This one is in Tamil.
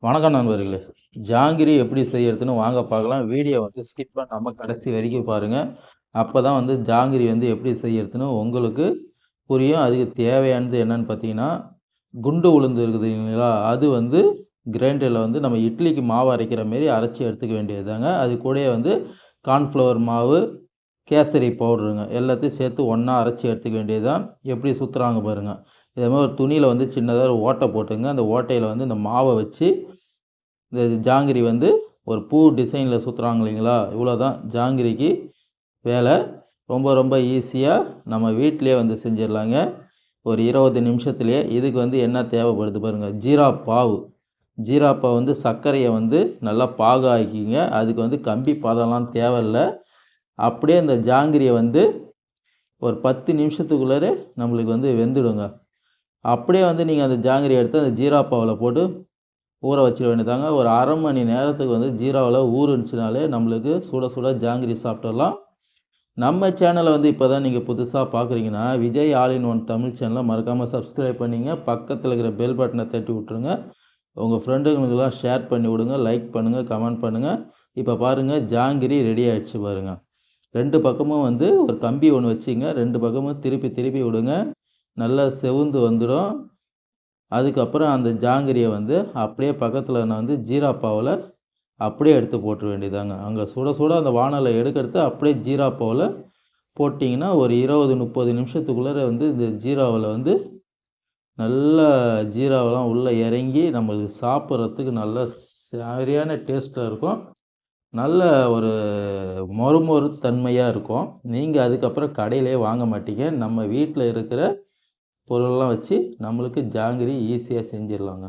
வணக்கம் நண்பர்களே. ஜாங்கிரி எப்படி செய்யறதுன்னு வாங்க பார்க்கலாம். வீடியோ வந்து ஸ்கிப் பண்ணாம கடைசி வரைக்கும் பாருங்க. அப்பதான் வந்து ஜாங்கிரி வந்து எப்படி செய்யறதுன்னு உங்களுக்கு புரியும். அதுக்கு தேவையானது என்னன்னு பார்த்தீங்கன்னா, குண்டு உளுந்து இருக்குது இல்லைங்களா? அது வந்து கிரைண்டர்ல வந்து நம்ம இட்லிக்கு மாவு அரைக்கிற மாரி அரைச்சு எடுத்துக்க வேண்டியதுதாங்க. அது கூடயே வந்து கார்ன்ஃப்ளவர் மாவு, கேசரி பவுடருங்க எல்லாத்தையும் சேர்த்து ஒண்ணா அரைச்சு எடுத்துக்க வேண்டியது தான். எப்படி சுத்துறாங்க பாருங்க. இதே மாரி ஒரு துணியில வந்து சின்னதா ஒரு ஓட்டை போட்டுங்க. அந்த ஓட்டையில வந்து இந்த மாவ வச்சு இந்த ஜாங்கிரி வந்து ஒரு பூ டிசைனில் சுற்றுறாங்க இல்லைங்களா? இவ்வளோ தான் ஜாங்கிரிக்கு வேலை. ரொம்ப ரொம்ப ஈஸியாக நம்ம வீட்டிலேயே வந்து செஞ்சிடலாங்க. ஒரு 20 நிமிஷத்துலேயே. இதுக்கு வந்து என்ன தேவைப்படுது பாருங்கள். ஜீரா பாவு. ஜீரா பாவு வந்து சர்க்கரையை வந்து நல்லா பாகு ஆக்கிங்க. அதுக்கு வந்து கம்பி பதம்லாம் தேவையில்ல. அப்படியே இந்த ஜாங்கிரியை வந்து ஒரு 10 நிமிஷத்துக்குள்ளார நம்மளுக்கு வந்து வெந்துடுங்க. அப்படியே வந்து நீங்கள் அந்த ஜாங்கிரி எடுத்து அந்த ஜீரா பாவில் போட்டு ஊற வச்சிட வேண்டியதாங்க. ஒரு 1/2 மணி நேரத்துக்கு வந்து ஜீராவில் ஊறுனுச்சுனாலே நம்மளுக்கு சுட சுட ஜாங்கிரி சாப்பிட்டுடலாம். நம்ம சேனலை வந்து இப்போ தான் நீங்கள் புதுசாக பார்க்குறீங்கன்னா, Vijay all in one Tamil சேனலை மறக்காமல் சப்ஸ்கிரைப் பண்ணிங்க. பக்கத்தில் இருக்கிற பெல் பட்டனை தட்டி விட்ருங்க. உங்கள் ஃப்ரெண்டுங்களுக்கெல்லாம் ஷேர் பண்ணி விடுங்க. லைக் பண்ணுங்கள், கமெண்ட் பண்ணுங்கள். இப்போ பாருங்கள் ஜாங்கிரி ரெடி ஆகிடுச்சு பாருங்கள். 2 பக்கமும் வந்து ஒரு கம்பி ஒன்று வச்சுங்க. 2 பக்கமும் திருப்பி திருப்பி விடுங்க. நல்லா செவுந்து வந்துடும். அதுக்கப்புறம் அந்த ஜாங்கிரியை வந்து அப்படியே பக்கத்தில் நான் வந்து ஜீரா பாவில் அப்படியே எடுத்து போட்டுற வேண்டியதாங்க. அங்கே சுட சுட அந்த வாணலில எடுக்கிறது அப்படியே ஜீரா பாவில் போட்டிங்கன்னா ஒரு 20, 30 நிமிஷத்துக்குள்ளார வந்து இந்த ஜீராவில் வந்து நல்லா ஜீராவெல்லாம் உள்ளே இறங்கி நம்மளுக்கு சாப்பிட்றதுக்கு நல்ல சரியான டேஸ்ட்டாக இருக்கும். நல்ல ஒரு மொறு தன்மையாக இருக்கும். நீங்கள் அதுக்கப்புறம் கடையிலேயே வாங்க மாட்டீங்க. நம்ம வீட்டில் இருக்கிற பொருளெல்லாம் வச்சு நம்மளுக்கு ஜாங்கிரி ஈஸியாக செஞ்சிடலாங்க.